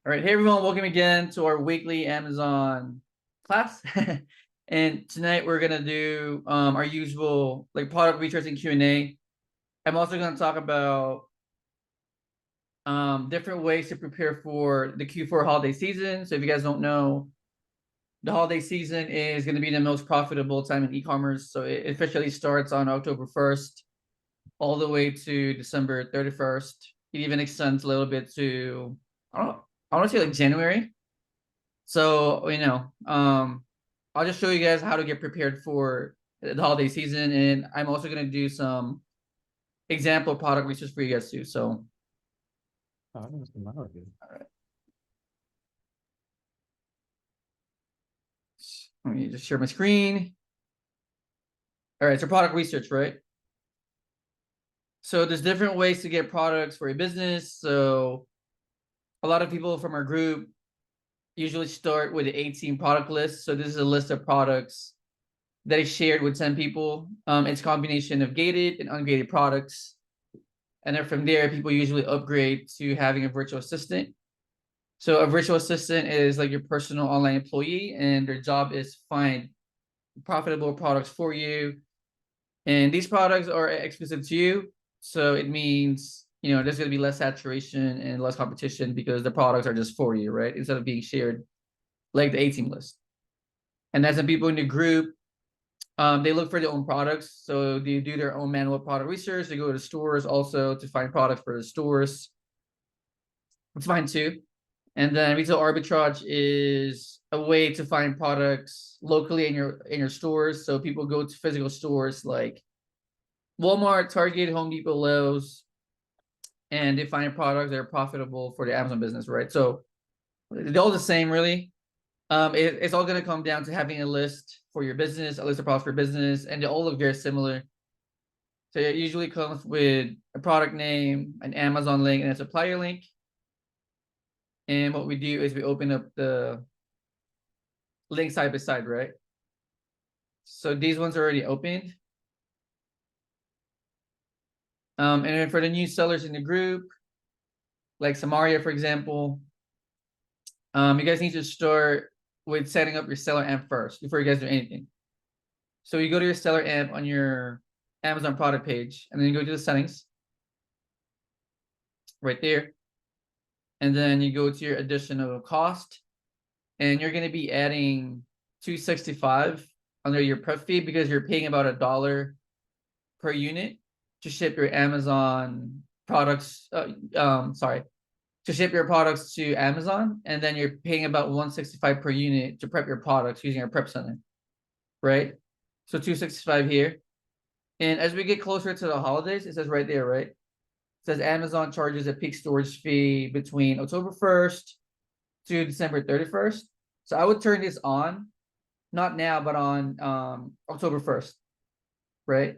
All right, hey everyone, welcome again to our weekly Amazon class. And tonight we're gonna do our usual like product research and Q&A. I'm also gonna talk about different ways to prepare for the Q4 holiday season. So if you guys don't know, the holiday season is gonna be the most profitable time in e-commerce. So it officially starts on October 1st all the way to December 31st. It even extends a little bit to I want to say like January. So, I'll just show you guys how to get prepared for the holiday season. And I'm also going to do some example product research for you guys too. So, Oh, I must be my audio. all right. Let me just share my screen. All right. So product research, right? So there's different ways to get products for your business. So a lot of people from our group usually start with an 18 product list. So this is a list of products that is shared with 10 people. It's a combination of gated and ungated products. And then from there, people usually upgrade to having a virtual assistant. So a virtual assistant is like your personal online employee, and their job is to find profitable products for you. And these products are exclusive to you. So it means, there's going to be less saturation and less competition because the products are just for you, right? Instead of being shared like the 18 list. And as some people in the group, they look for their own products. So they do their own manual product research. They go to stores also to find products for the stores. It's fine too. And then retail arbitrage is a way to find products locally in your stores. So people go to physical stores like Walmart, Target, Home Depot, Lowe's, and they find products that are profitable for the Amazon business, right? So they're all the same, really. It's all going to come down to having a list for your business, a list of products for business, and they all look very similar. So it usually comes with a product name, an Amazon link, and a supplier link. And what we do is we open up the link side by side, right? So these ones are already opened. And then for the new sellers in the group, like Samaria, for example, you guys need to start with setting up your seller amp first before you guys do anything. So you go to your seller amp on your Amazon product page, and then you go to the settings right there. And then you go to your additional cost, and you're going to be adding $265 under your prep fee because you're paying about $1 per unit to ship your Amazon products. To ship your products to Amazon, and then you're paying about $165 per unit to prep your products using our prep center, right? So $265 here. And as we get closer to the holidays, it says right there, right? It says Amazon charges a peak storage fee between October 1st to December 31st. So I would turn this on, not now, but on October 1st, right?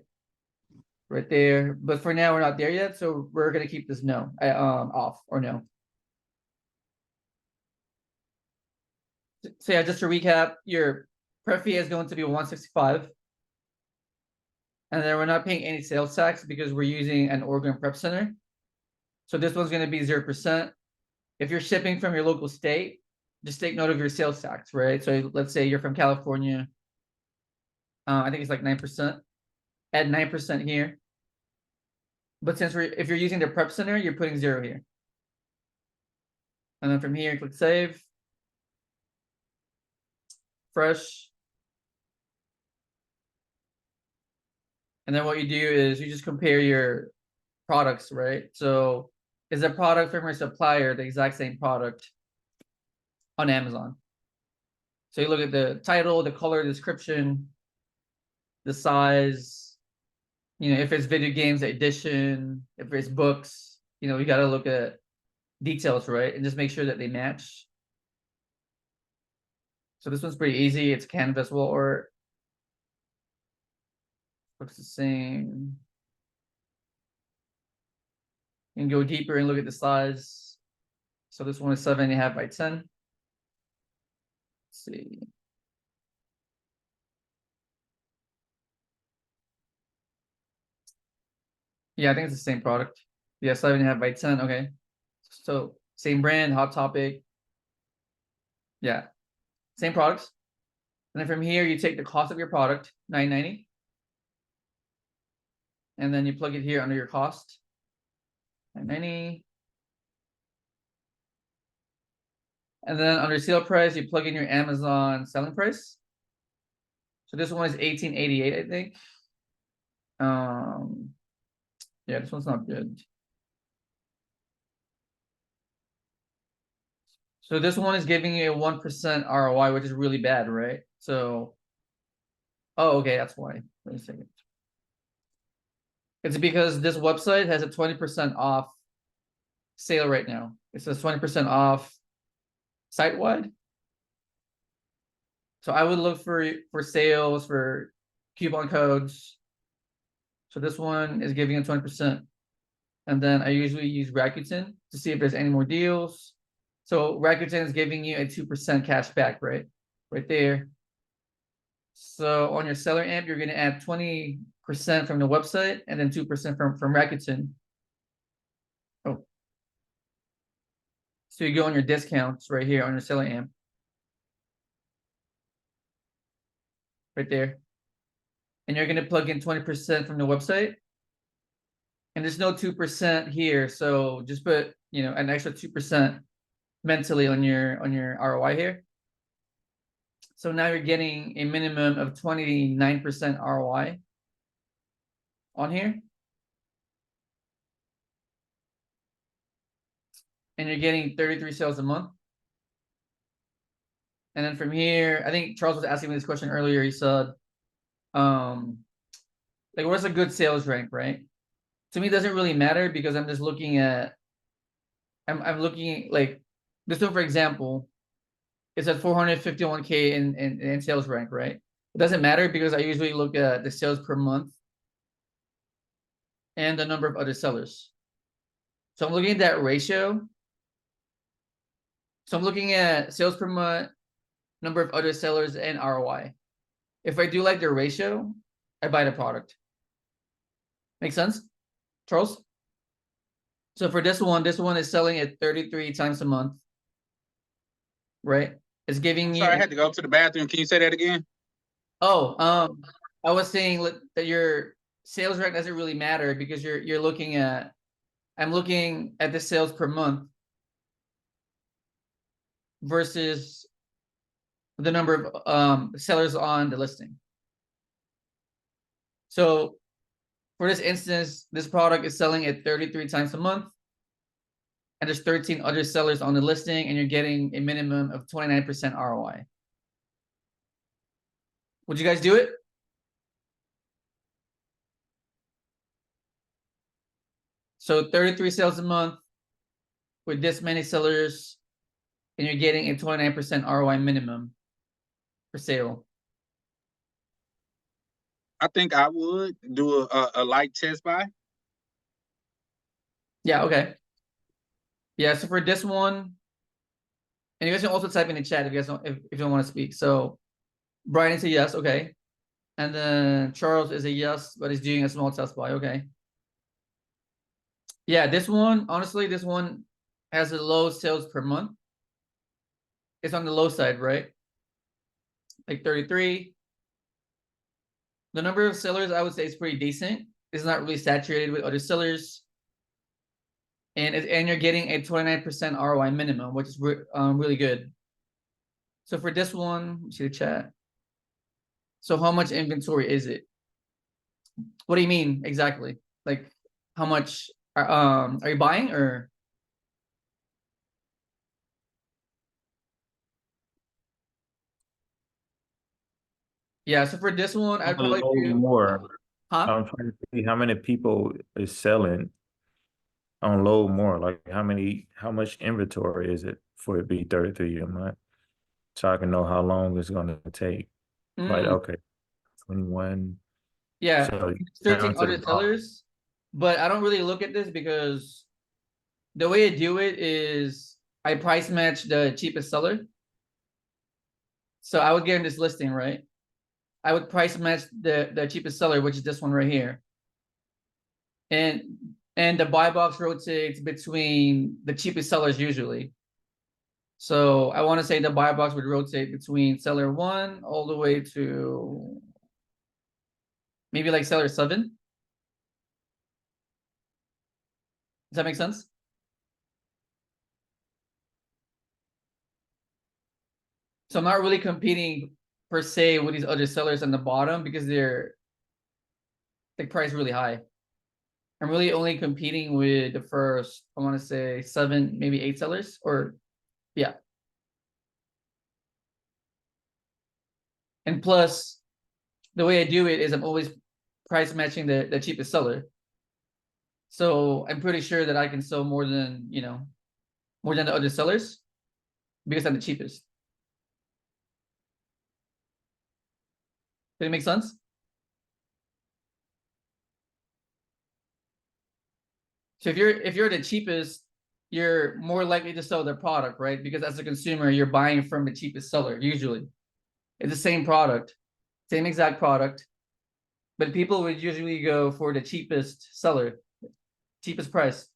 Right there. But for now, we're not there yet, so we're gonna keep this off or no. So yeah, just to recap, your prep fee is going to be $165. And then we're not paying any sales tax because we're using an Oregon prep center. So this one's going to be 0%. If you're shipping from your local state, just take note of your sales tax, right? So let's say you're from California. I think it's like 9%. Add 9% here. But if you're using the prep center, you're putting 0 here. And then from here, click save. Fresh. And then what you do is you just compare your products, right? So is a product from your supplier the exact same product on Amazon? So you look at the title, the color, description, the size, if it's video games, the edition, if it's books, you got to look at details, right? And just make sure that they match. So this one's pretty easy. It's canvas wall art. Looks the same. You can go deeper and look at the size. So this one is 7.5 by 10. Let's see. Yeah, I think it's the same product. Yeah, 7.5 by 10. Okay. So same brand, Hot Topic. Yeah, same products. And then from here, you take the cost of your product, $9.90. And then you plug it here under your cost, $9.90. And then under sale price, you plug in your Amazon selling price. So this one is $18.88, I think. Yeah, this one's not good. So this one is giving you a 1% ROI, which is really bad, right? So, oh, okay, that's why. Wait a second. It's because this website has a 20% off sale right now. It says 20% off site-wide. So I would look for sales, for coupon codes. So this one is giving a 20%. And then I usually use Rakuten to see if there's any more deals. So Rakuten is giving you a 2% cash back, right? Right there. So on your seller amp, you're gonna add 20% from the website and then 2% from Rakuten. Oh. So you go on your discounts right here on your seller amp. Right there. And you're gonna plug in 20% from the website. And there's no 2% here. So just put, an extra 2% mentally on your ROI here. So now you're getting a minimum of 29% ROI on here. And you're getting 33 sales a month. And then from here, I think Charles was asking me this question earlier. He said, like, what's a good sales rank, right? To me, it doesn't really matter because I'm just looking at, I'm looking like this one, for example, it's at 451K in sales rank, right? It doesn't matter because I usually look at the sales per month and the number of other sellers. So I'm looking at that ratio. So I'm looking at sales per month, number of other sellers, and ROI. If I do like the ratio, I buy the product. Make sense, Charles? So for this one is selling at 33 times a month, right? It's giving you. Sorry, I had to go to the bathroom. Can you say that again? Oh, I was saying that your sales rank doesn't really matter because you're looking at. I'm looking at the sales per month versus the number of sellers on the listing. So for this instance, this product is selling at 33 times a month, and there's 13 other sellers on the listing, and you're getting a minimum of 29% ROI. Would you guys do it? So 33 sales a month with this many sellers, and you're getting a 29% ROI minimum for sale. I think I would do a light test buy. Yeah, okay. Yeah, so for this one, and you guys can also type in the chat if you guys don't if you don't want to speak. So Brian is a yes, okay. And then Charles is a yes, but he's doing a small test buy, okay. Yeah, this one, honestly, this one has a low sales per month. It's on the low side, right? Like 33. The number of sellers, I would say, is pretty decent. It's not really saturated with other sellers. And you're getting a 29% ROI minimum, which is really good. So for this one, see the chat. So how much inventory is it? What do you mean exactly? Like how much are you buying or? Yeah, so for this one, I'd probably do more. huh? I'm trying to see how many people is selling on load more. Like how much inventory is it for it to be 33 a month? So I can know how long it's gonna take. Like, okay, 21. Yeah, So 13 down to other the bottom. sellers, but I don't really look at this because the way I do it is I price match the cheapest seller. So I would get in this listing, right? I would price match the cheapest seller, which is this one right here. And the buy box rotates between the cheapest sellers usually. So I want to say the buy box would rotate between seller 1 all the way to maybe like seller 7. Does that make sense? So I'm not really competing per se with these other sellers on the bottom because they're like priced really high. I'm really only competing with the first, I want to say 7, maybe 8 sellers, or yeah. And plus, the way I do it is I'm always price matching the cheapest seller. So I'm pretty sure that I can sell more than, more than the other sellers because I'm the cheapest. Did it make sense? So if you're the cheapest, you're more likely to sell their product, right? Because as a consumer, you're buying from the cheapest seller usually. It's the same product, same exact product, but people would usually go for the cheapest seller, cheapest price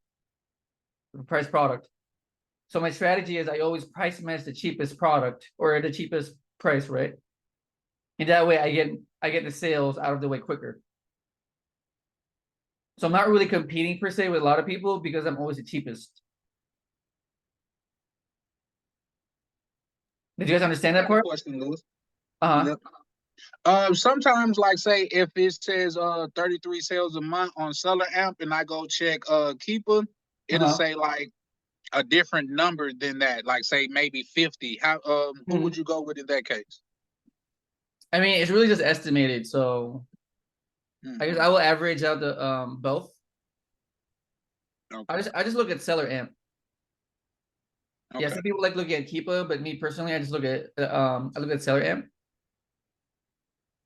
product. So my strategy is I always price match the cheapest product or the cheapest price, right? And that way I get the sales out of the way quicker. So I'm not really competing per se with a lot of people because I'm always the cheapest. Did you guys understand that part? Question, Lewis. Uh-huh. Yep. Sometimes, like say, if it says 33 sales a month on Seller Amp, and I go check Keeper, it'll Uh-huh. say like a different number than that. Like say maybe 50. How who would you go with in that case? I mean, it's really just estimated, so I guess Mhm. I will average out the both. Okay. I just look at Seller Amp. Yeah, Okay. some people like looking at Keepa, but me personally, I just look at I look at Seller Amp.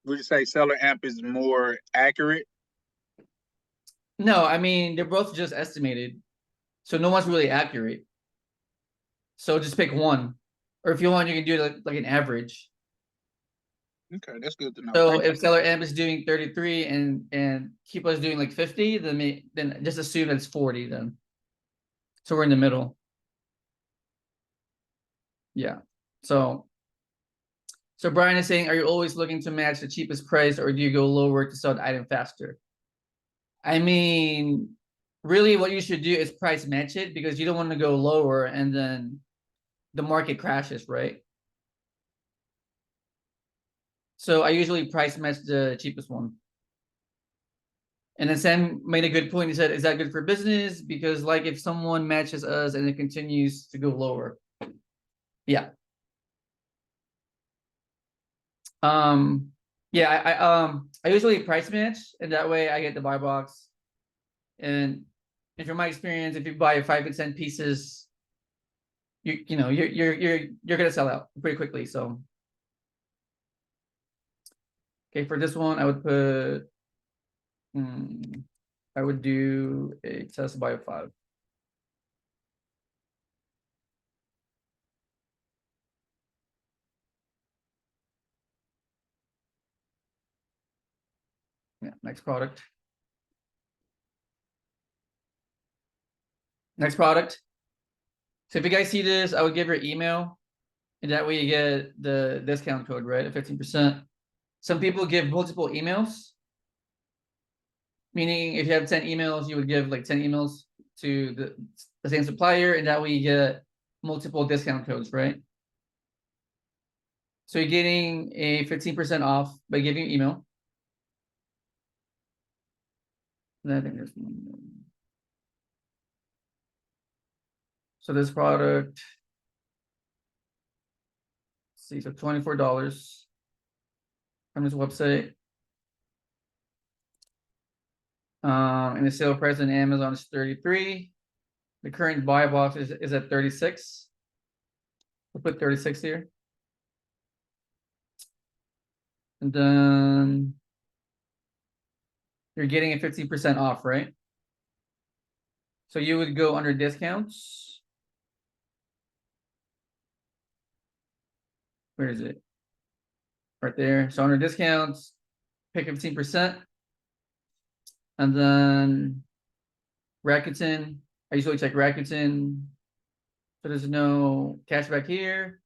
Would you say Seller Amp is more accurate? No, I mean they're both just estimated, so no one's really accurate. So just pick one, or if you want, you can do like an average. Okay, that's good to know. So Thank you. if Seller Amp is doing 33 and Keepa is doing like 50, then just assume it's 40 then. So we're in the middle. Yeah. So Brian is saying, are you always looking to match the cheapest price or do you go lower to sell the item faster? I mean, really what you should do is price match it because you don't want to go lower and then the market crashes, right? So I usually price match the cheapest one. And then Sam made a good point. He said, is that good for business? Because like if someone matches us and it continues to go lower. Yeah. Yeah, I usually price match and that way I get the buy box. And from my experience, if you buy 5 to 10 pieces, you're gonna sell out pretty quickly. So okay, for this one, I would put I would do a test buy of 5. Yeah, next product. Next product. So if you guys see this, I would give your email, and that way you get the discount code, right? At 15%. Some people give multiple emails, meaning if you have 10 emails, you would give like 10 emails to the same supplier, and that way you get multiple discount codes, right? So you're getting a 15% off by giving an email. And I think there's one. So this product, let's see, so $24 from this website. And the sale price on Amazon is 33. The current buy box is at 36. We'll put 36 here. And then you're getting a 15% off, right? So you would go under discounts. Where is it? Right there. So under discounts, pick 15%. And then Rakuten, I usually check Rakuten. So there's no cashback here.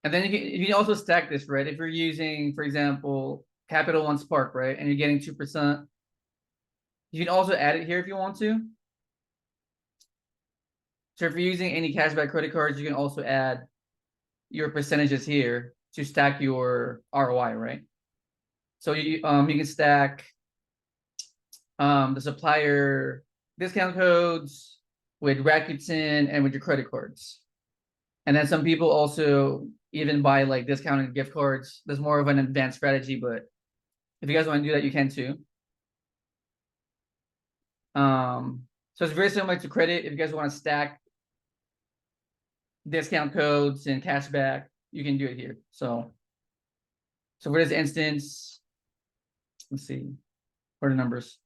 And then you can also stack this, right? If you're using, for example, Capital One Spark, right? And you're getting 2%, you can also add it here if you want to. So if you're using any cashback credit cards, you can also add your percentages here to stack your ROI, right? So you can stack the supplier discount codes with Rakuten and with your credit cards. And then some people also even buy like discounted gift cards. There's more of an advanced strategy, but if you guys want to do that, you can too. So it's very similar to credit. If you guys want to stack discount codes and cashback, you can do it here. So for this instance, let's see, what are the numbers?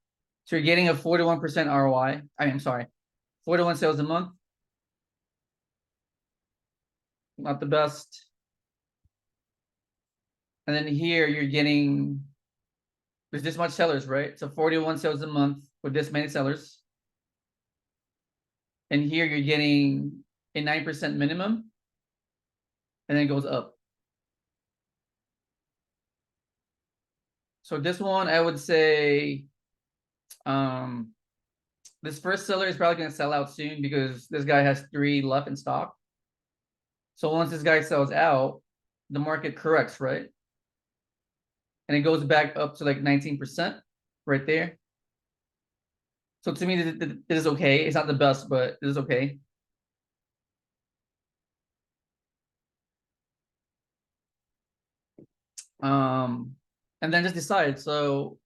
So you're getting a 41% ROI. I'm sorry, 41 sales a month. Not the best. And then here you're getting, there's this much sellers, right? So 41 sales a month with this many sellers. And here you're getting a 9% minimum. And then it goes up. So this one, I would say, this first seller is probably going to sell out soon because this guy has 3 left in stock. So once this guy sells out, the market corrects, right? And it goes back up to like 19% right there. So to me, this is okay. It's not the best, but it is okay. And then just decide. So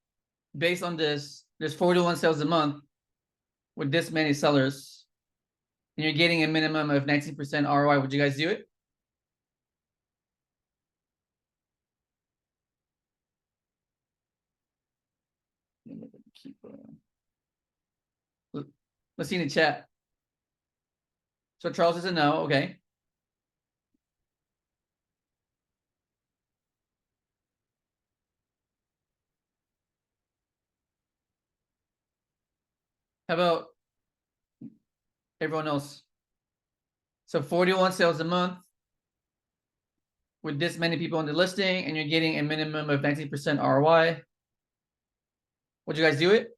based on this, there's 41 sales a month with this many sellers, and you're getting a minimum of 19% ROI. Would you guys do it? Let's see in the chat. So Charles is a no. Okay. How about everyone else? So 41 sales a month with this many people on the listing, and you're getting a minimum of 19% ROI. Would you guys do it?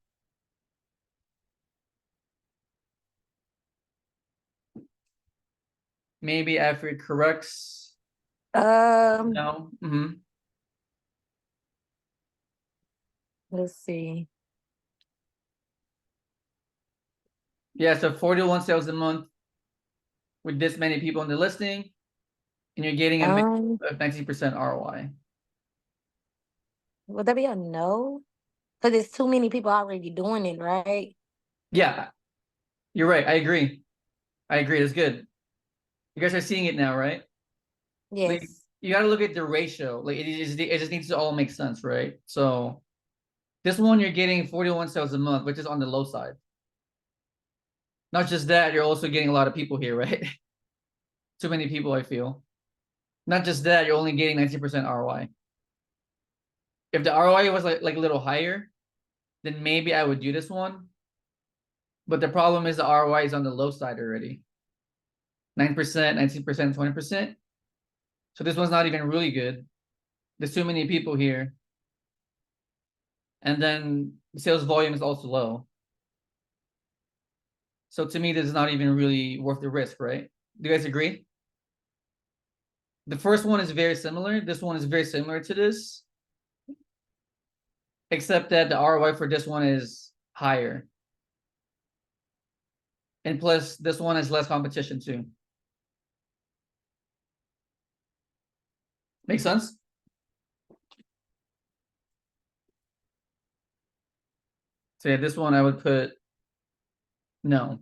Maybe after it corrects. No. Let's see. Yeah, so 41 sales a month with this many people on the listing, and you're getting a minimum of 19% ROI. Would that be a no? Because there's too many people already doing it, right? Yeah, you're right. I agree. That's good. You guys are seeing it now, right? Yes. Like, you got to look at the ratio. Like it just needs to all make sense, right? So this one, you're getting 41 sales a month, which is on the low side. Not just that, you're also getting a lot of people here, right? Too many people, I feel. Not just that, you're only getting 19% ROI. If the ROI was like a little higher, then maybe I would do this one. But the problem is the ROI is on the low side already. 9%, 19%, 20%. So this one's not even really good. There's too many people here. And then the sales volume is also low. So to me, this is not even really worth the risk, right? Do you guys agree? The first one is very similar. This one is very similar to this. Except that the ROI for this one is higher. And plus, this one has less competition too. Make sense? So yeah, this one I would put no.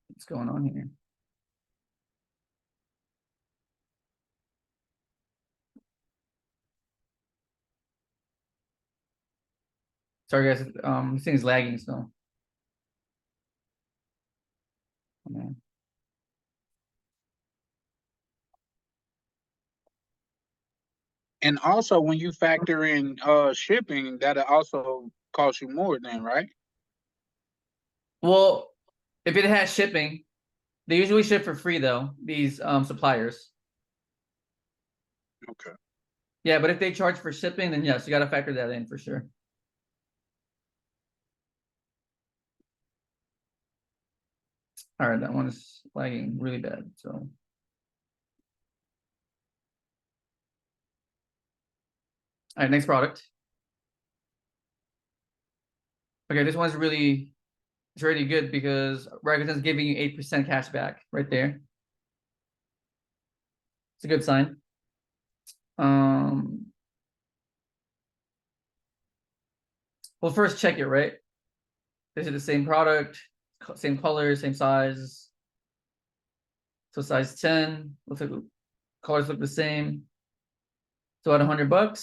What's going on here? Sorry guys, this thing is lagging, so. Okay. And also, when you factor in shipping, that'll also cost you more then, right? Well, If it has shipping, they usually ship for free though, these suppliers. Okay. Yeah, but if they charge for shipping, then yes, you got to factor that in for sure. All right, that one is lagging really bad. So, all right, next product. Okay, this one's really, it's really good because Rakuten's giving you 8% cash back right there. It's a good sign. Well, first check it, right? Is it the same product, same color, same size? So size 10, looks like colors look the same. So at $100,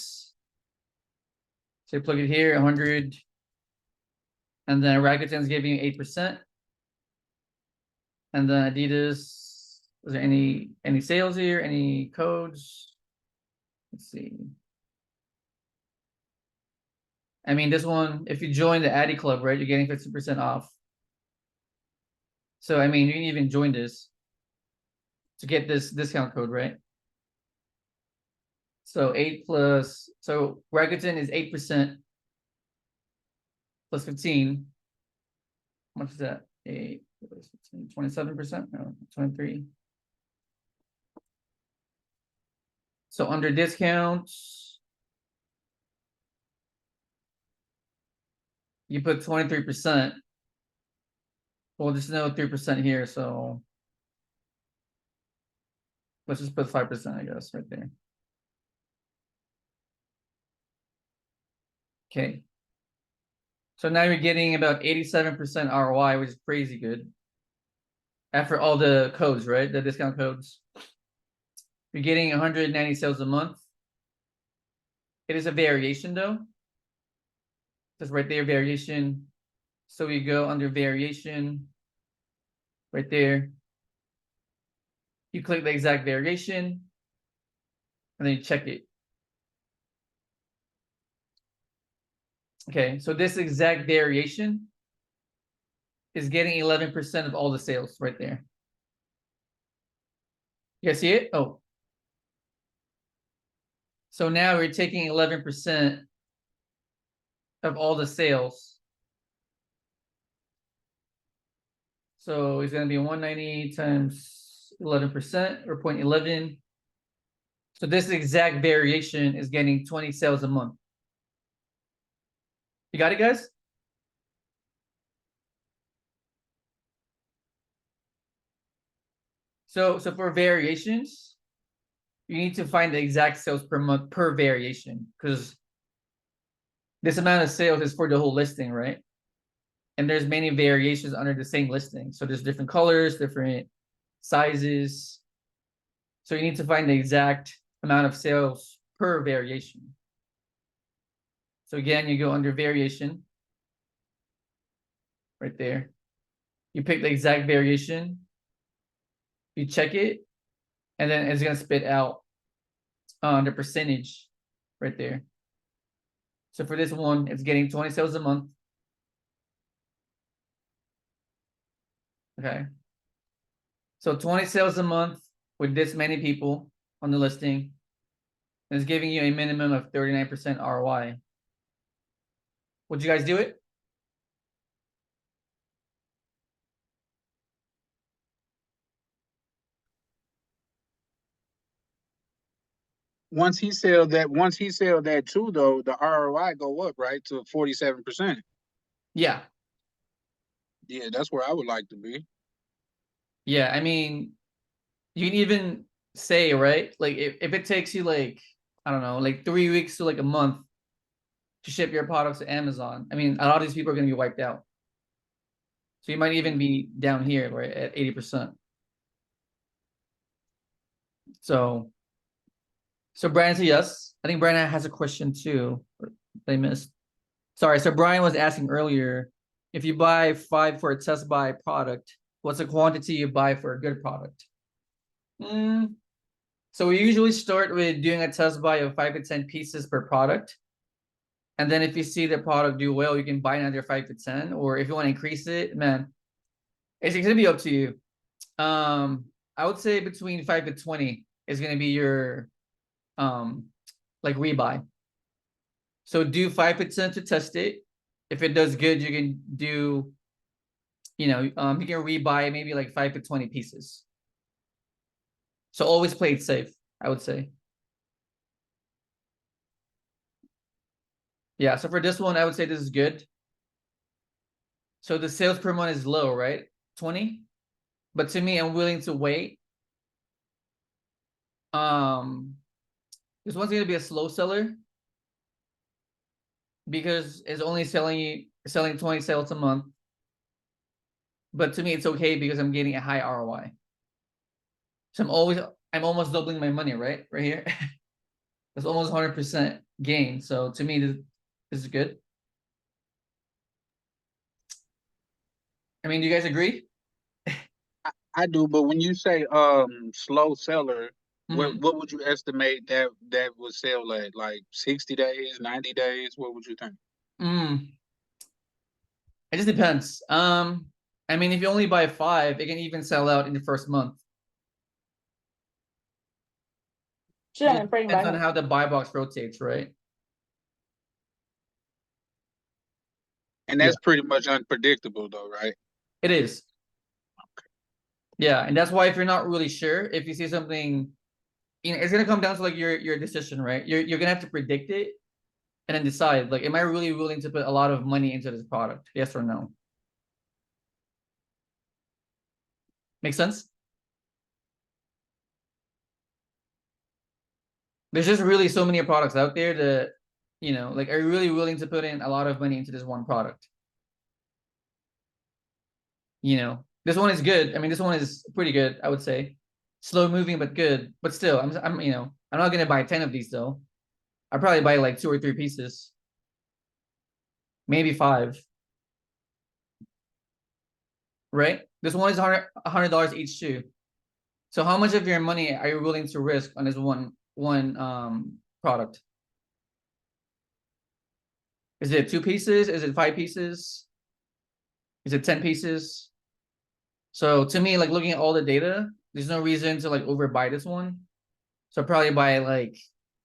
so you plug it here, 100, and then Rakuten's giving you 8%. And then Adidas, is there any sales here? Any codes? Let's see. I mean, this one, if you join the Addy Club, right, you're getting 50% off. So I mean, you can even join this to get this discount code, right? So 8 plus, so Rakuten is 8% plus 15. How much is that? 8 plus 15, 27%? No, 23. So under discounts, you put 23%. Well, there's no 3% here, so let's just put 5%, I guess, right there. Okay. So now you're getting about 87% ROI, which is crazy good. After all the codes, right? The discount codes. You're getting 190 sales a month. It is a variation though. Just right there, variation. So we go under variation, right there. You click the exact variation, and then you check it. Okay, so this exact variation is getting 11% of all the sales right there. You guys see it? Oh. So now we're taking 11% of all the sales. So it's going to be 190 times 11%, or 0.11. So this exact variation is getting 20 sales a month. You got it, guys? So for variations, you need to find the exact sales per month per variation, because this amount of sales is for the whole listing, right? And there's many variations under the same listing. So there's different colors, different sizes. So you need to find the exact amount of sales per variation. So again, you go under variation, right there. You pick the exact variation, you check it, and then it's gonna spit out the percentage right there. So for this one, it's getting 20 sales a month. Okay. So 20 sales a month with this many people on the listing is giving you a minimum of 39% ROI. Would you guys do it? Once he sell that too, though, the ROI go up, right, to 47%. Yeah. Yeah, that's where I would like to be. Yeah, I mean, you can even say, right? Like if it takes you like, I don't know, like 3 weeks to like a month to ship your products to Amazon, I mean, a lot of these people are gonna be wiped out. So you might even be down here, right, at 80%. So Brian said yes. I think Brian has a question too. They missed. Sorry. So Brian was asking earlier, if you buy 5 for a test buy product, what's the quantity you buy for a good product? So we usually start with doing a test buy of 5 to 10 pieces per product. And then if you see the product do well, you can buy another 5 to 10. Or if you want to increase it, man, It's gonna be up to you. I would say between 5 to 20 is gonna be your like rebuy. So do 5% to test it. If it does good, you can do, you can rebuy maybe like 5 to 20 pieces. So always play it safe, I would say. Yeah, so for this one, I would say this is good. So the sales per month is low, right? 20. But to me, I'm willing to wait. This one's gonna be a slow seller because it's only selling 20 sales a month. But to me, it's okay because I'm getting a high ROI. So I'm almost doubling my money, right? Right here. That's almost 100% gain. So to me, this is good. I mean, do you guys agree? I do, but when you say slow seller, Mhm. what would you estimate that would sell at? Like 60 days, 90 days? What would you think? It just depends. I mean, if you only buy 5, it can even sell out in the first month. It just depends on how the buy box rotates, right? And that's pretty much unpredictable though, right? It is. Yeah, and that's why if you're not really sure, if you see something, it's gonna come down to like your decision, right? You're gonna have to predict it and then decide, like, am I really willing to put a lot of money into this product? Yes or no? Make sense? There's just really so many products out there that, like, are you really willing to put in a lot of money into this one product? This one is good. I mean, this one is pretty good, I would say. Slow moving, but good. But still, I'm not gonna buy 10 of these though. I'll probably buy like 2 or 3 pieces, maybe 5. Right? This one is $100 each too. So how much of your money are you willing to risk on this one product? Is it 2 pieces? Is it 5 pieces? Is it 10 pieces? So to me, like looking at all the data, there's no reason to like overbuy this one. So probably buy like,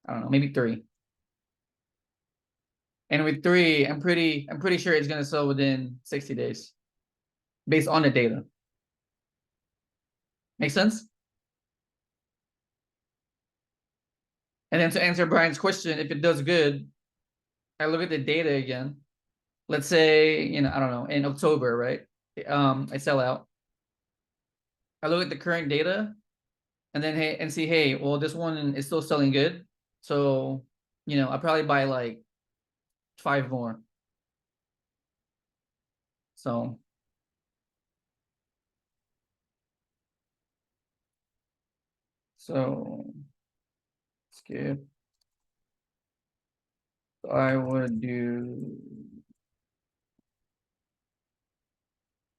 I don't know, maybe 3. And with 3, I'm pretty sure it's gonna sell within 60 days based on the data. Make sense? And then to answer Brian's question, if it does good, I look at the data again. Let's say, I don't know, in October, right? I sell out. I look at the current data and then see, hey, well, this one is still selling good. So, I'll probably buy like 5 more. So skip. I would do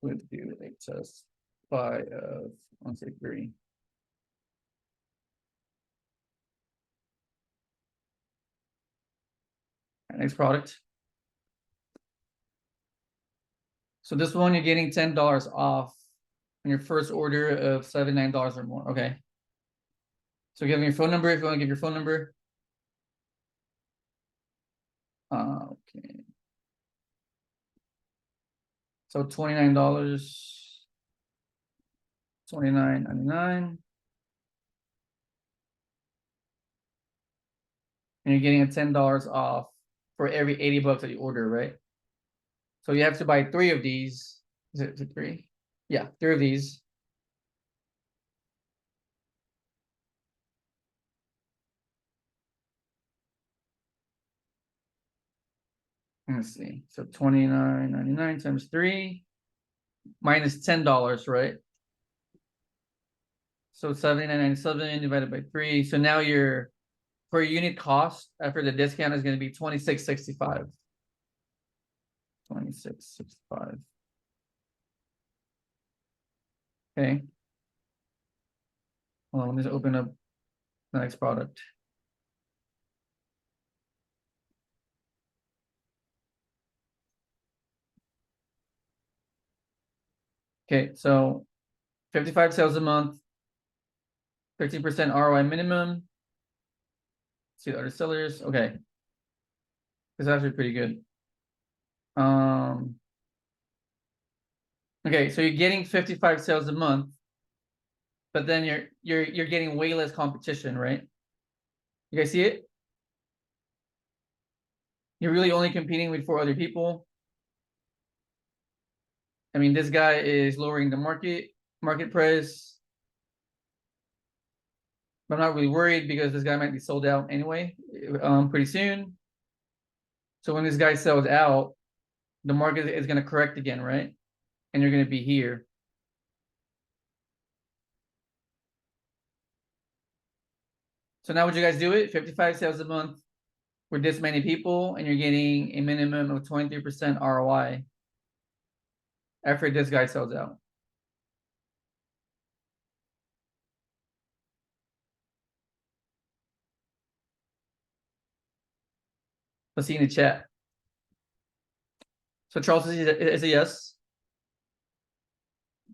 a test buy of, let's say 3. Next product. So this one, you're getting $10 off on your first order of $79 or more. Okay. So give me your phone number if you want to give your phone number. Okay. So $29, $29.99. And you're getting a $10 off for every 80 bucks that you order, right? So you have to buy 3 of these. Is it 3? Yeah, 3 of these. Let's see. So $29.99 times 3 minus $10, right? So $79.97 divided by 3. So now your per unit cost after the discount is going to be $26.65. $26.65. Okay. Well, let me just open up the next product. Okay, so 55 sales a month, 13% ROI minimum. See the other sellers. Okay. This is actually pretty good. Okay, so you're getting 55 sales a month, but then you're getting way less competition, right? You guys see it? You're really only competing with 4 other people. I mean, this guy is lowering the market price. But I'm not really worried because this guy might be sold out anyway, pretty soon. So when this guy sells out, the market is going to correct again, right? And you're going to be here. So now would you guys do it? 55 sales a month with this many people, and you're getting a minimum of 23% ROI after this guy sells out. Let's see in the chat. So Charles is a yes.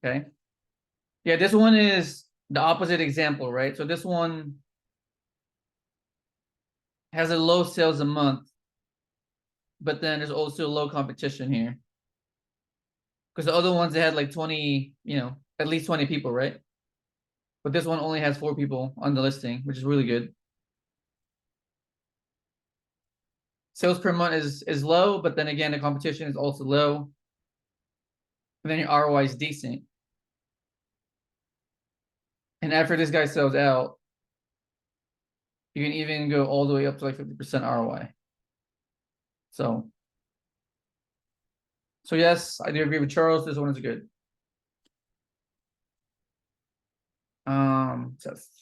Okay. Yeah, this one is the opposite example, right? So this one has a low sales a month, but then there's also low competition here. Because the other ones, they had like 20, at least 20 people, right? But this one only has 4 people on the listing, which is really good. Sales per month is low, but then again, the competition is also low. And then your ROI is decent. And after this guy sells out, you can even go all the way up to like 50% ROI. So yes, I do agree with Charles. This one is good.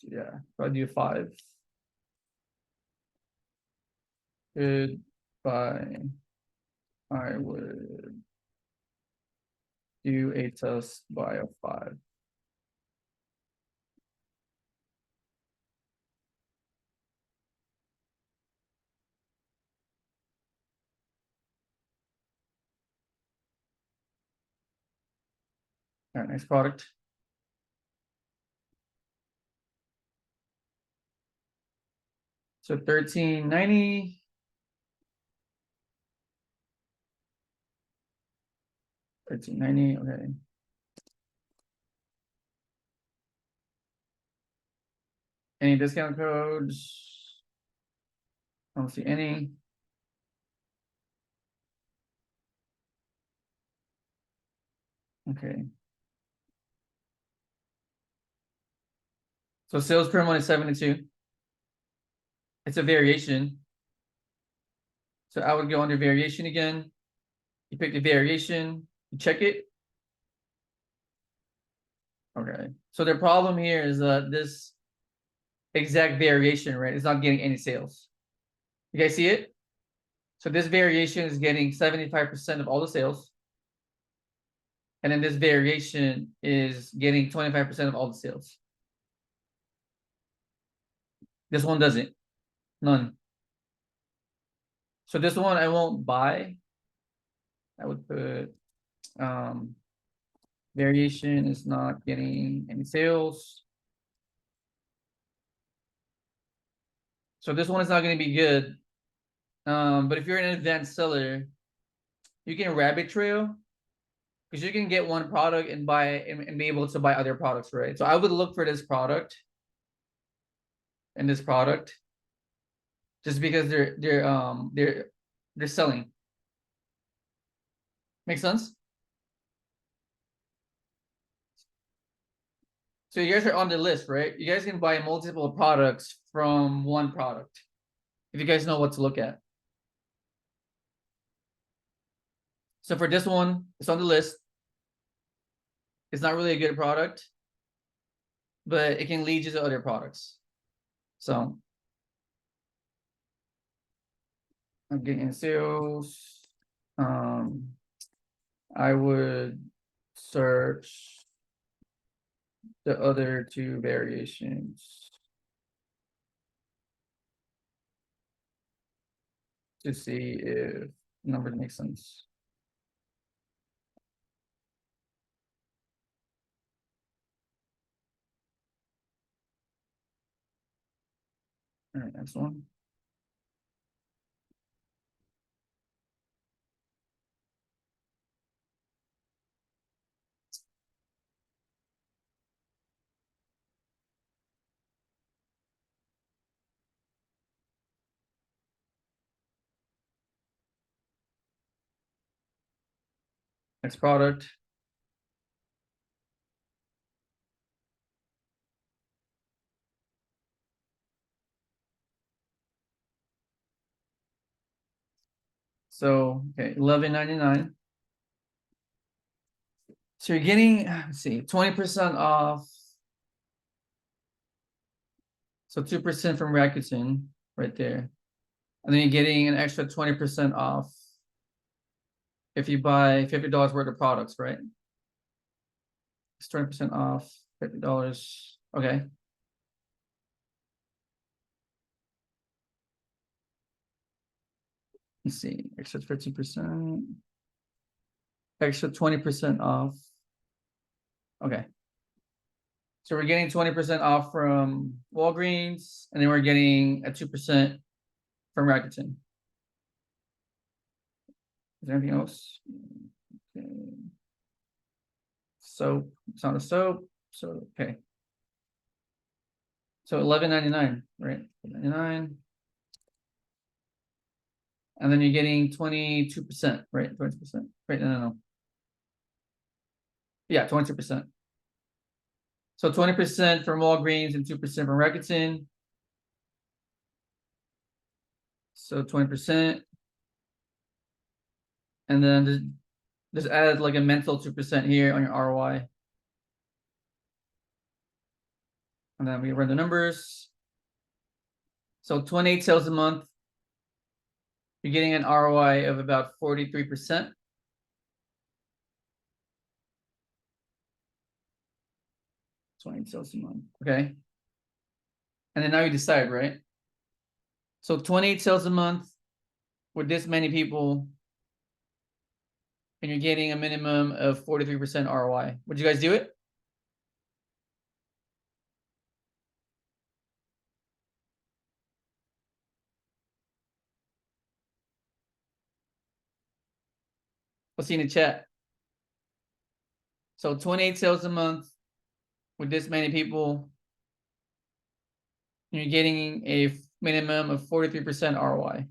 Yeah, probably do 5. Goodbye. I would do a test by a 5. All right, next product. So 1390. 1390, okay. Any discount codes? I don't see any. Okay. So sales per month is 72. It's a variation. So I would go under variation again. You pick the variation, you check it. Okay. So the problem here is that this exact variation, right, is not getting any sales. You guys see it? So this variation is getting 75% of all the sales. And then this variation is getting 25% of all the sales. This one doesn't. None. So this one I won't buy. I would put variation is not getting any sales. So this one is not going to be good. But if you're an advanced seller, you can rabbit trail because you can get one product and buy and be able to buy other products, right? So I would look for this product and this product just because they're selling. Make sense? So you guys are on the list, right? You guys can buy multiple products from one product if you guys know what to look at. So for this one, it's on the list. It's not really a good product, but it can lead you to other products. So I'm getting sales. I would search the other 2 variations to see if numbers make sense. All right, next one. Next product. So, okay, $11.99. So you're getting, let's see, 20% off. So 2% from Rakuten right there. And then you're getting an extra 20% off if you buy $50 worth of products, right? It's 20% off, $50. Okay. Let's see, extra 15%. Extra 20% off. Okay. So we're getting 20% off from Walgreens, and then we're getting a 2% from Rakuten. Is there anything else? Okay. Soap, it's not a soap. So okay. So $11.99, right? $11.99. And then you're getting 22%, right? 20%. Right? No. Yeah, 22%. So 20% from Walgreens and 2% from Rakuten. So 20%. And then just add like a mental 2% here on your ROI. And then we run the numbers. So 28 sales a month. You're getting an ROI of about 43%. $20 a month. Okay. And then now you decide, right? So 28 sales a month with this many people, and you're getting a minimum of 43% ROI. Would you guys do it? Let's see in the chat. So 28 sales a month with this many people, and you're getting a minimum of 43% ROI.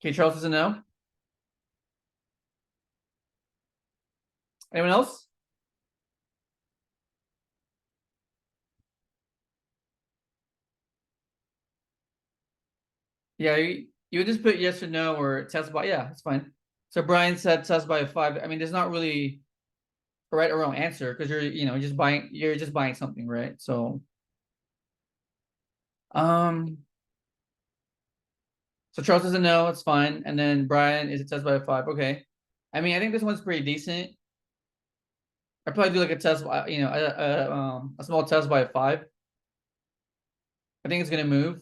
Okay, Charles doesn't know. Anyone else? Yeah, you just put yes or no or test by. Yeah, it's fine. So Brian said test by 5. I mean, there's not really a right or wrong answer because you're just buying something, right? So so Charles doesn't know, it's fine. And then Brian is a test by 5. Okay. I mean, I think this one's pretty decent. I'd probably do like a test by, a small test by 5. I think it's gonna move.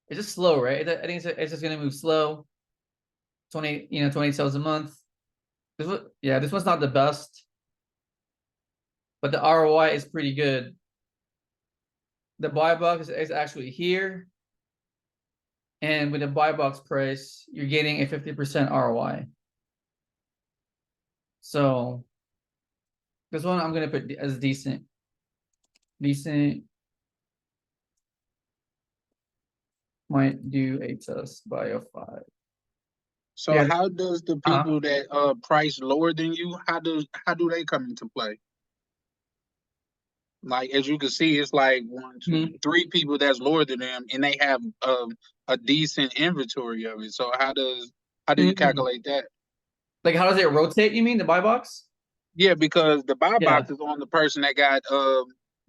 It's just slow, right? I think it's just gonna move slow. 20 sales a month. This one's not the best, but the ROI is pretty good. The buy box is actually here. And with the buy box price, you're getting a 50% ROI. So this one I'm gonna put as decent. Decent. Might do a test by a 5. So Yeah. how does the people that price lower than you, how do they come into play? Like as you can see, it's like 1, 2, 3 people that's lower than them, and they have a decent inventory of it. So how do you calculate that? Like how does it rotate, you mean, the buy box? Yeah, because the buy Yeah. box is on the person that got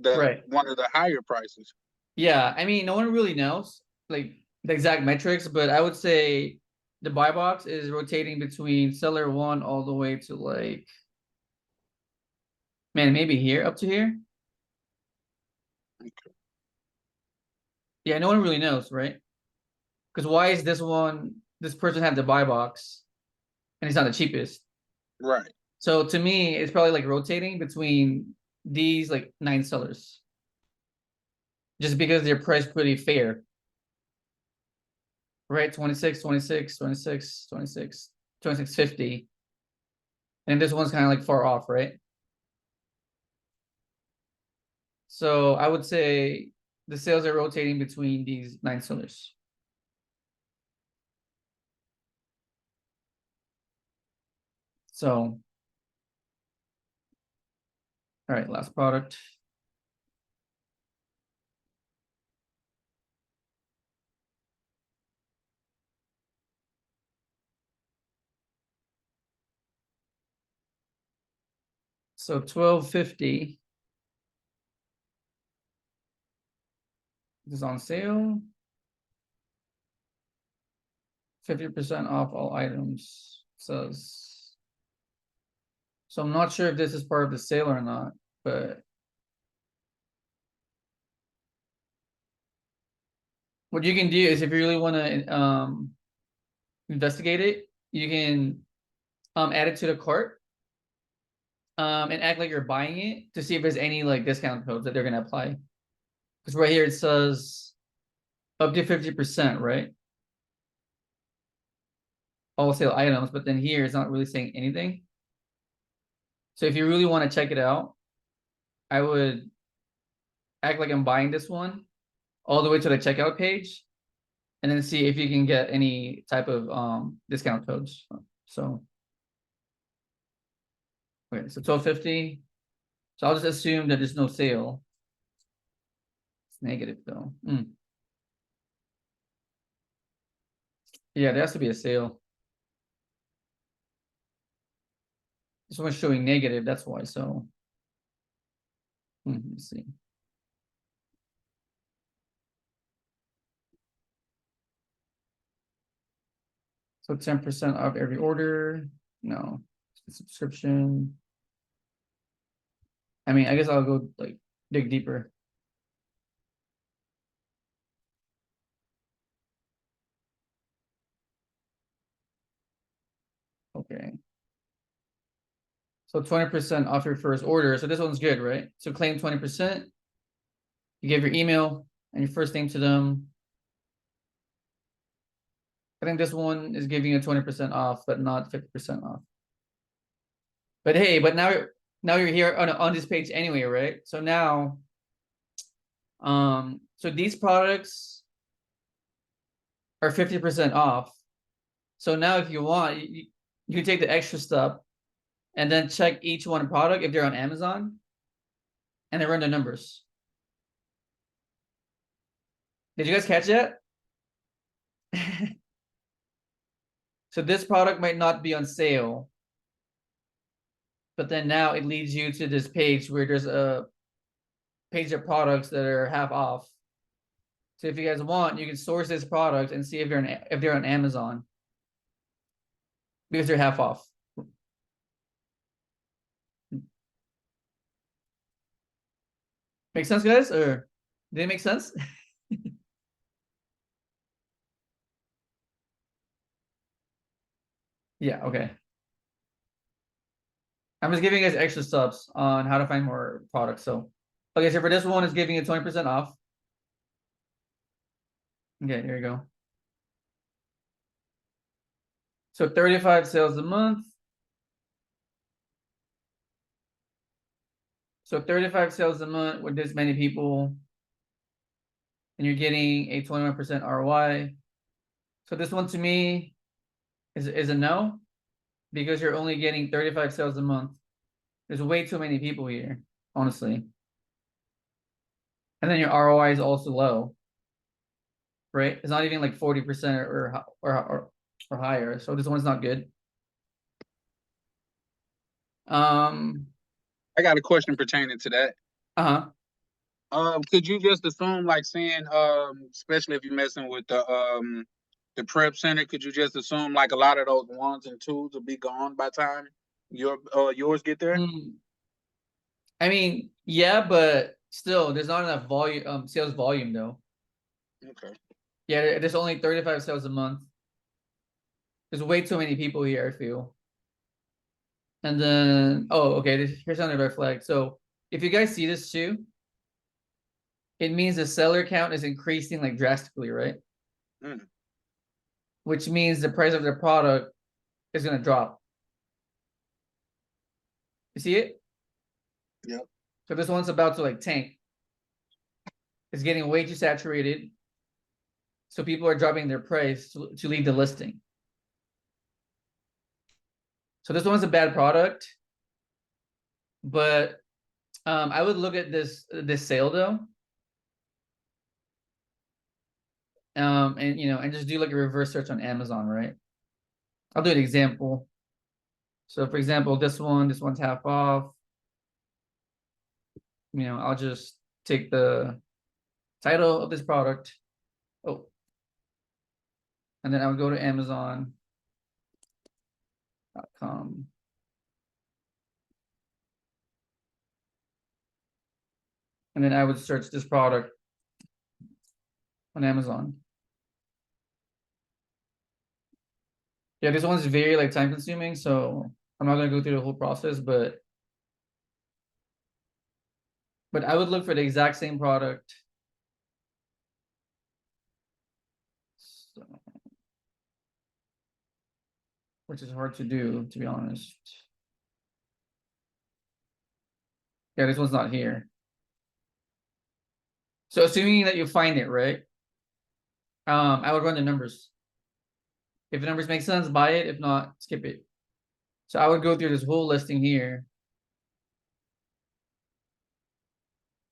Right. one of the higher prices. Yeah, I mean, no one really knows like the exact metrics, but I would say the buy box is rotating between seller 1 all the way to like, man, maybe here, up to here. Okay. Yeah, no one really knows, right? Because why is this person have the buy box? and it's not the cheapest. Right. So to me, it's probably like rotating between these like 9 sellers, just because they're priced pretty fair. Right, 26, 26, 26, 26, 26.50. And this one's kind of like far off, right? So I would say the sales are rotating between these 9 sellers. So, all right, last product. So 12.50 is on sale. 50% off all items, says. So I'm not sure if this is part of the sale or not, but what you can do is, if you really want to investigate it, you can add it to the cart and act like you're buying it to see if there's any like discount codes that they're gonna apply. Because right here it says up to 50%, right? All sale items, but then here it's not really saying anything. So if you really want to check it out, I would act like I'm buying this one all the way to the checkout page, and then see if you can get any type of discount codes. So okay, so 12.50. So I'll just assume that there's no sale. It's negative though. Yeah, there has to be a sale. This one's showing negative, that's why. So let's see. So 10% off every order. No, subscription. I mean, I guess I'll go like dig deeper. Okay. So 20% off your first order. So this one's good, right? So claim 20%. You give your email and your first name to them. I think this one is giving you 20% off, but not 50% off. But hey, but now you're here on this page anyway, right? So now, so these products are 50% off. So now if you want, you take the extra step and then check each one product if they're on Amazon, and then run the numbers. Did you guys catch that? So this product might not be on sale, but then now it leads you to this page where there's a page of products that are half off. So if you guys want, you can source this product and see if they're on Amazon, because they're half off. Make sense, guys? Or did it make sense? Yeah, okay. I'm just giving you guys extra steps on how to find more products. So, okay, so for this one, it's giving you 20% off. Okay, here you go. So 35 sales a month. So 35 sales a month with this many people, and you're getting a 21% ROI. So this one to me is a no, because you're only getting 35 sales a month. There's way too many people here, honestly. And then your ROI is also low, right? It's not even like 40% or higher. So this one's not good. I got a question pertaining to that. Could you just assume, like saying, especially if you're messing with the prep center, could you just assume like a lot of those ones and twos will be gone by the time yours get there? I mean, yeah, but still, there's not enough volume, sales volume though. Okay. Yeah, there's only 35 sales a month. There's way too many people here, I feel. And then, oh, okay, here's another red flag. So if you guys see this too, it means the seller count is increasing like drastically, right? Which means the price of the product is gonna drop. You see it? Yep. So this one's about to like tank. It's getting way too saturated. So people are dropping their price to leave the listing. So this one's a bad product, but I would look at this sale though. And you know, and just do like a reverse search on Amazon, right? I'll do an example. So for example, this one's half off. You know, I'll just take the title of this product. Oh. And then I would go to Amazon.com. And then I would search this product on Amazon. Yeah, this one's very like time consuming, so I'm not gonna go through the whole process, but I would look for the exact same product. So, which is hard to do, to be honest. Yeah, this one's not here. So assuming that you find it, right? I would run the numbers. If the numbers make sense, buy it. If not, skip it. So I would go through this whole listing here.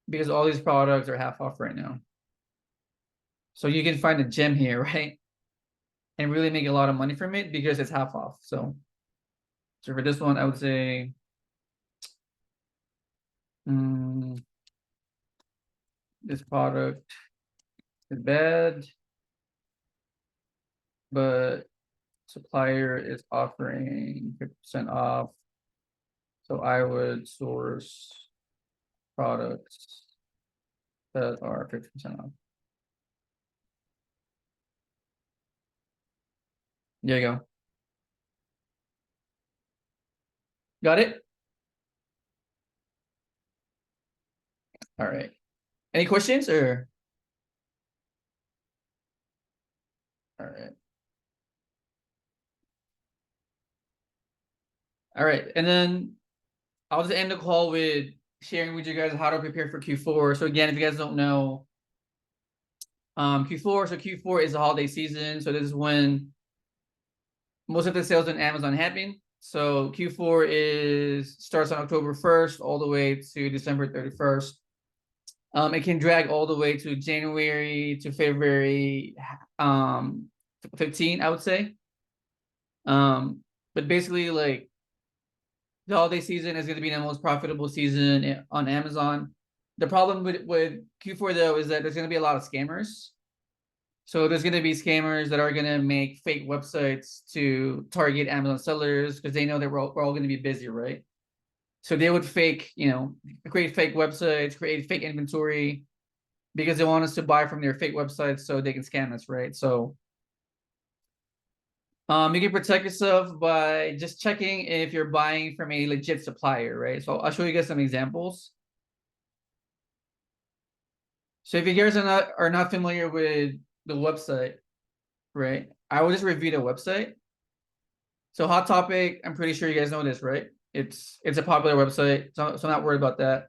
Because all these products are half off right now. So you can find a gem here, right? And really make a lot of money from it because it's half off. So for this one, I would say this product is bad, but supplier is offering 50% off. So I would source products that are 50% off. There you go. Got it? All right. Any questions or? All right. All right. And then I'll just end the call with sharing with you guys how to prepare for Q4. So again, if you guys don't know, Q4 is the holiday season. So this is when most of the sales on Amazon happen. So Q4 starts on October 1st all the way to December 31st. It can drag all the way to January to February 15, I would say. But basically, like, the holiday season is going to be the most profitable season on Amazon. The problem with Q4 though is that there's going to be a lot of scammers. So there's going to be scammers that are going to make fake websites to target Amazon sellers because they know that we're all going to be busy, right? So they would create fake websites, create fake inventory because they want us to buy from their fake websites so they can scam us, right? So you can protect yourself by just checking if you're buying from a legit supplier, right? So I'll show you guys some examples. So if you guys are not familiar with the website, right? I will just review the website. So Hot Topic, I'm pretty sure you guys know this, right? It's a popular website, so I'm not worried about that.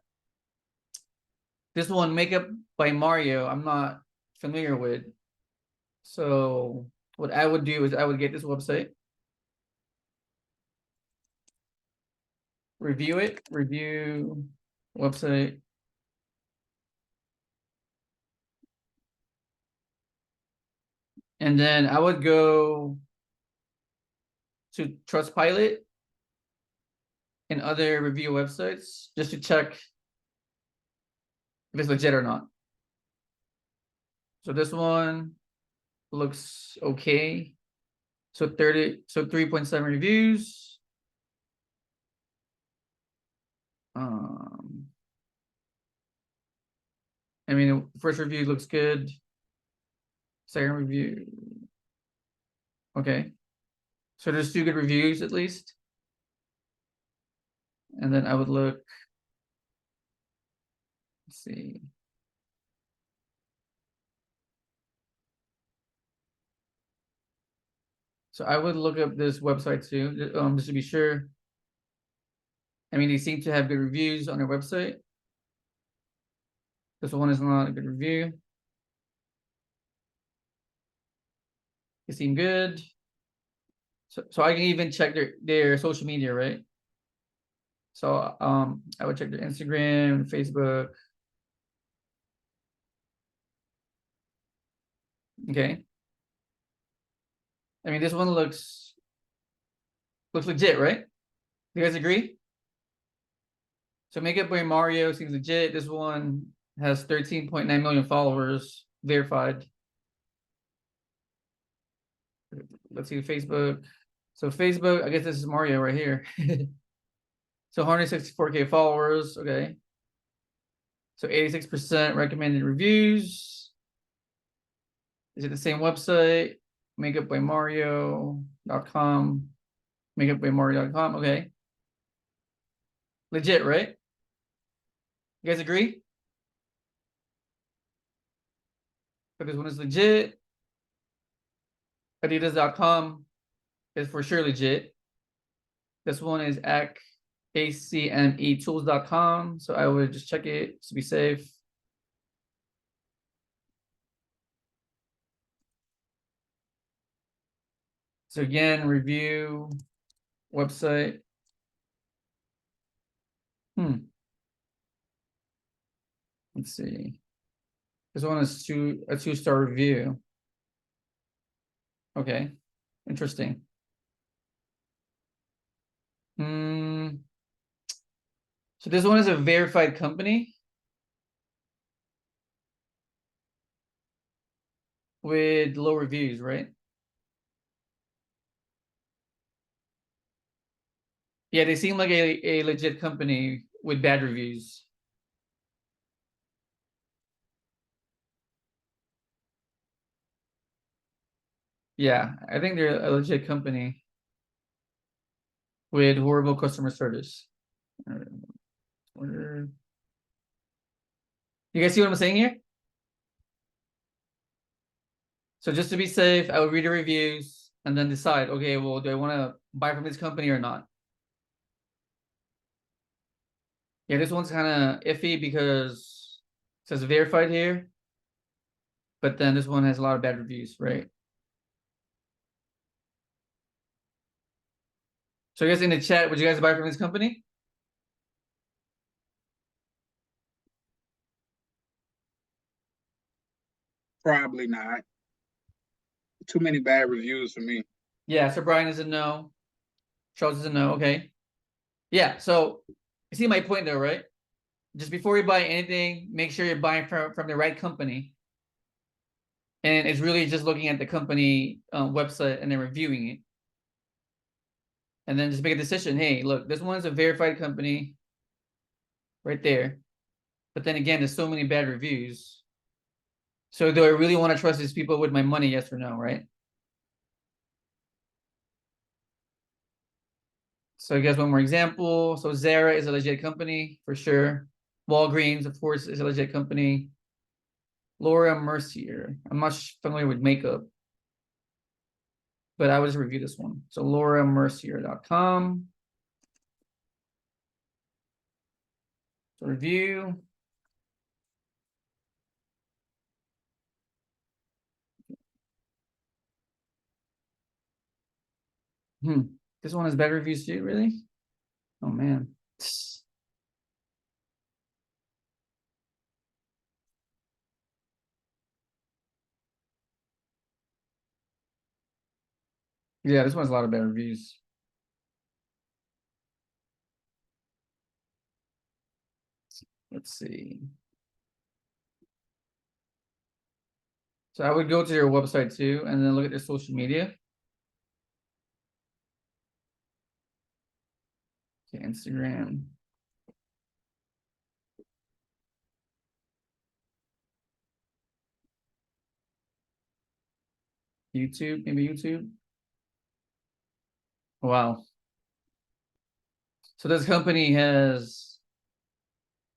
This one, Makeup by Mario, I'm not familiar with. So what I would do is I would get this website, review website. And then I would go to Trustpilot and other review websites just to check if it's legit or not. So this one looks okay. So 3.7 reviews. I mean, the first review looks good. Second review, okay. So there's 2 good reviews at least. And then I would look, let's see. So I would look up this website too, just to be sure. I mean, they seem to have good reviews on their website. This one is not a good review. They seem good. So I can even check their social media, right? So I would check their Instagram, Facebook. Okay. I mean, this one looks legit, right? You guys agree? So Makeup Boy Mario seems legit. This one has 13.9 million followers verified. Let's see Facebook. So Facebook, I guess this is Mario right here. So 164K followers. Okay. So 86% recommended reviews. Is it the same website? makeupbymario.com. makeupbymario.com. Okay. Legit, right? You guys agree? But this one is legit. Adidas.com is for sure legit. This one is acmetools.com. So I would just check it to be safe. So again, review website. Let's see. This one is a 2-star review. Okay, interesting. So this one is a verified company with low reviews, right? Yeah, they seem like a legit company with bad reviews. Yeah, I think they're a legit company with horrible customer service. You guys see what I'm saying here? So just to be safe, I would read the reviews and then decide, okay, well, do I want to buy from this company or not? Yeah, this one's kind of iffy because it says verified here, but then this one has a lot of bad reviews, right? So I guess in the chat, would you guys buy from this company? Probably not. Too many bad reviews for me. Yeah, so Brian is a no. Charles is a no, okay. Yeah, so you see my point though, right? Just before you buy anything, make sure you're buying from the right company. And it's really just looking at the company website and then reviewing it. And then just make a decision. Hey, look, this one's a verified company right there. But then again, there's so many bad reviews. So do I really want to trust these people with my money? Yes or no, right? So I guess one more example. So Zara is a legit company for sure. Walgreens, of course, is a legit company. Laura Mercier. I'm not familiar with makeup, but I would just review this one. So lauramercier.com. So review. This one has better reviews too, really? Oh man. Yeah, this one has a lot of better reviews. Let's see. So I would go to their website too, and then look at their social media. Okay, Instagram. YouTube, maybe YouTube. Wow. So this company has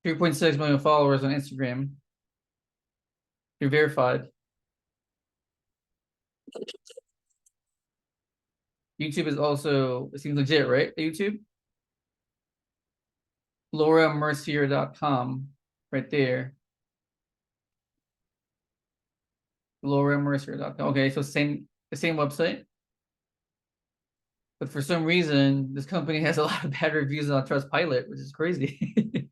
3.6 million followers on Instagram. You're verified. YouTube is also, it seems legit, right? YouTube. LauraMercier.com right there. LauraMercier.com. Okay, so the same website. But for some reason, this company has a lot of bad reviews on Trustpilot, which is crazy.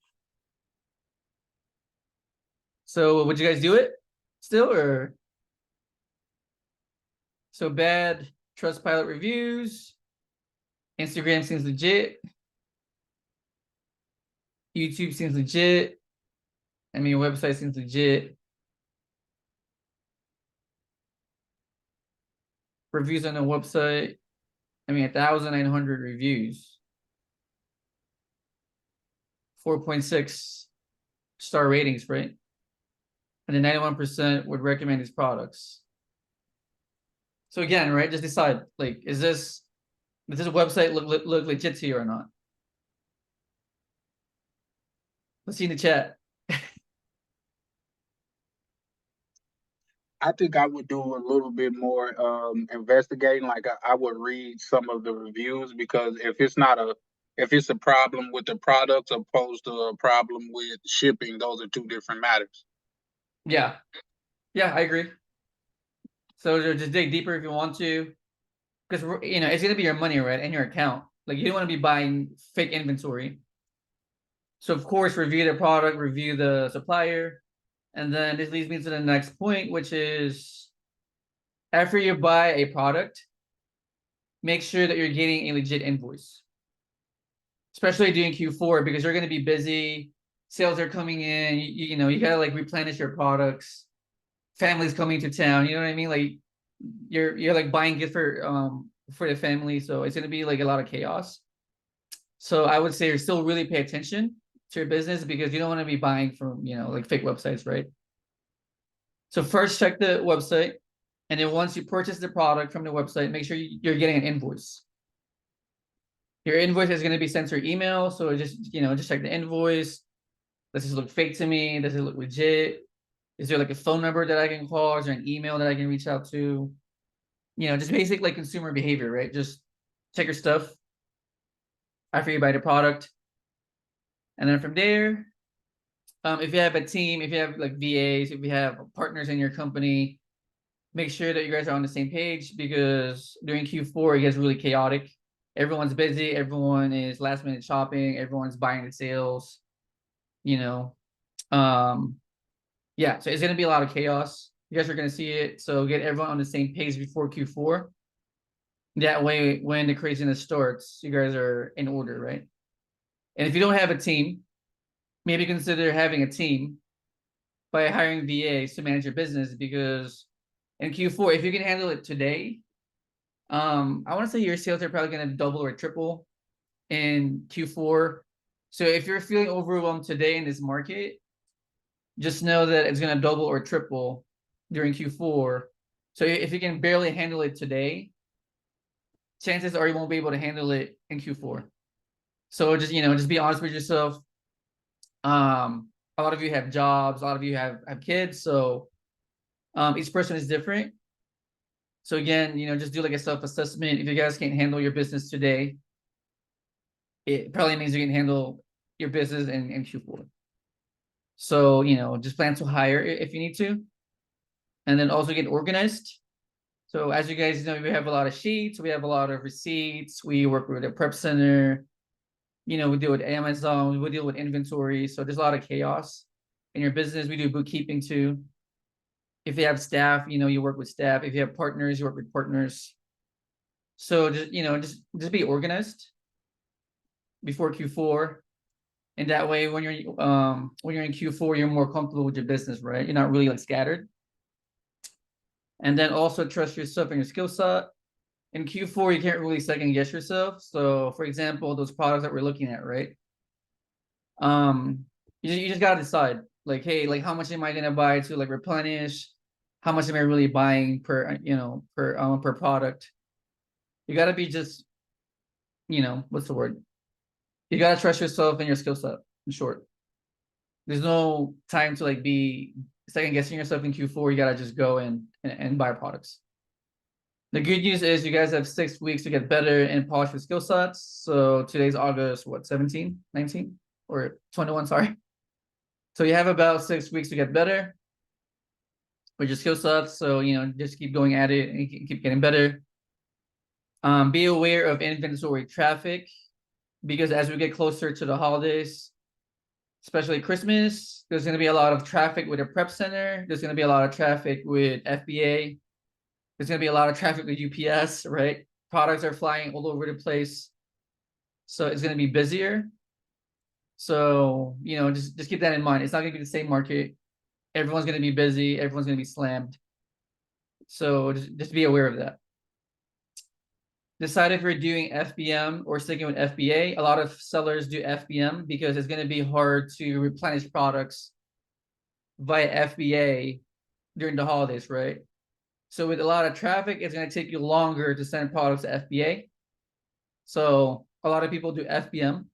So would you guys do it still, or? So bad Trustpilot reviews. Instagram seems legit. YouTube seems legit. I mean, your website seems legit. Reviews on the website. I mean, 1,900 reviews. 4.6 star ratings, right? And then 91% would recommend these products. So again, right, just decide, like, does this website look legit to you or not? Let's see in the chat. I think I would do a little bit more investigating. Like I would read some of the reviews, because if it's a problem with the product opposed to a problem with shipping, those are two different matters. Yeah, I agree. So just dig deeper if you want to, because it's gonna be your money, right, and your account. Like, you don't want to be buying fake inventory. So of course, review the product, review the supplier, and then this leads me to the next point, which is after you buy a product, make sure that you're getting a legit invoice, especially during Q4, because you're going to be busy. Sales are coming in. You gotta like replenish your products. Family's coming to town. You know what I mean? Like you're like buying gifts for the family, so it's going to be like a lot of chaos. So I would say still really pay attention to your business, because you don't want to be buying from like fake websites, right? So first check the website, and then once you purchase the product from the website, make sure you're getting an invoice. Your invoice is going to be sent to your email, so just check the invoice. Does this look fake to me? Does it look legit? Is there like a phone number that I can call? Is there an email that I can reach out to? Just basic like consumer behavior, right? Just check your stuff after you buy the product. And then from there, if you have a team, if you have like VAs, if you have partners in your company, make sure that you guys are on the same page, because during Q4, it gets really chaotic. Everyone's busy. Everyone is last minute shopping. Everyone's buying the sales, yeah, so it's going to be a lot of chaos. You guys are going to see it. So get everyone on the same page before Q4. That way, when the craziness starts, you guys are in order, right? And if you don't have a team, maybe consider having a team by hiring VAs to manage your business, because in Q4, if you can handle it today, I want to say your sales are probably going to double or triple in Q4. So if you're feeling overwhelmed today in this market, just know that it's going to double or triple during Q4. So if you can barely handle it today, chances are you won't be able to handle it in Q4. So just be honest with yourself. A lot of you have jobs, a lot of you have kids, so each person is different. So again, just do like a self-assessment. If you guys can't handle your business today, it probably means you can handle your business in Q4. So, just plan to hire if you need to. And then also get organized. So as you guys know, we have a lot of sheets, we have a lot of receipts, we work with a prep center, we deal with Amazon, we deal with inventory. So there's a lot of chaos in your business. We do bookkeeping too. If you have staff, you work with staff. If you have partners, you work with partners. So just be organized before Q4. And that way, when you're in Q4, you're more comfortable with your business, right? You're not really like scattered. And then also trust yourself and your skill set. In Q4, you can't really second guess yourself. So, for example, those products that we're looking at, right? You just gotta decide, like, hey, like, how much am I gonna buy to like replenish? How much am I really buying per product? You gotta be just you know, what's the word? You gotta trust yourself and your skill set, in short. There's no time to like be second guessing yourself in Q4. You gotta just go and buy products. The good news is you guys have 6 weeks to get better and polish your skill sets. So today's August, what, 17, 19, or 21, sorry. So you have about 6 weeks to get better with your skill sets. So, you know, just keep going at it and keep getting better. Be aware of inventory traffic, because as we get closer to the holidays, especially Christmas, there's going to be a lot of traffic with a prep center. There's going to be a lot of traffic with FBA. There's going to be a lot of traffic with UPS, right? Products are flying all over the place. So it's going to be busier. So, you know, just keep that in mind. It's not going to be the same market. Everyone's going to be busy. Everyone's going to be slammed. So just be aware of that. Decide if you're doing FBM or sticking with FBA. A lot of sellers do FBM because it's going to be hard to replenish products via FBA during the holidays, right? So with a lot of traffic, it's going to take you longer to send products to FBA. So a lot of people do FBM.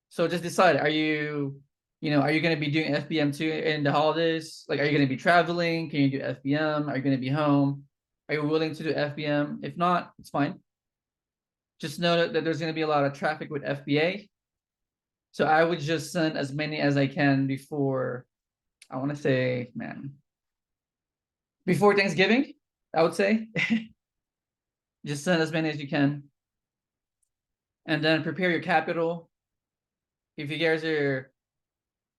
So just decide, are you going to be doing FBM too in the holidays? Like, are you going to be traveling? Can you do FBM? Are you going to be home? Are you willing to do FBM? If not, it's fine. Just know that there's going to be a lot of traffic with FBA. So I would just send as many as I can before, I want to say, man, before Thanksgiving, I would say. Just send as many as you can. And then prepare your capital. If you guys are,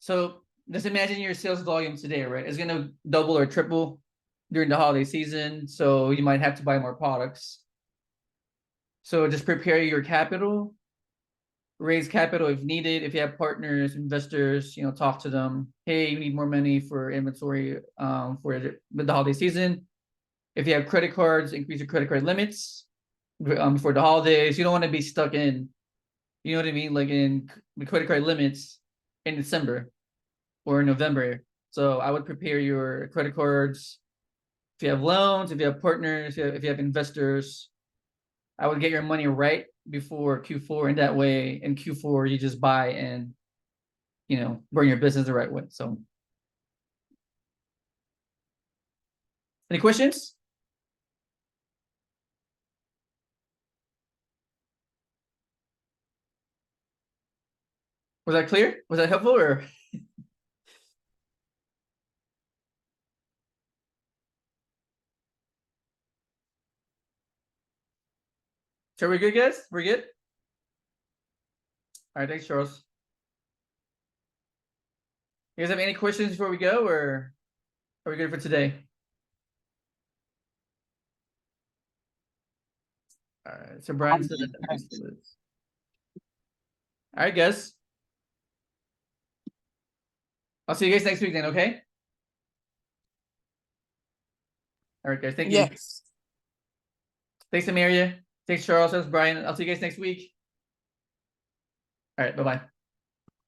so just imagine your sales volume today, right? It's going to double or triple during the holiday season. So you might have to buy more products. So just prepare your capital, raise capital if needed. If you have partners, investors, you know, talk to them. Hey, you need more money for inventory for the holiday season. If you have credit cards, increase your credit card limits for the holidays. You don't want to be stuck in, you know what I mean? Like in the credit card limits in December or in November. So I would prepare your credit cards. If you have loans, if you have partners, if you have investors, I would get your money right before Q4. And that way in Q4, you just buy and, you know, run your business the right way. So any questions? Was that clear? Was that helpful or? So we're good, guys? We're good? All right, thanks, Charles. You guys have any questions before we go, or are we good for today? All right, so Brian said that. All right, guys. I'll see you guys next week then, okay? All right, guys. Thank you. Yes. Thanks, Amelia. Thanks, Charles. Thanks, Brian. I'll see you guys next week. All right, bye-bye.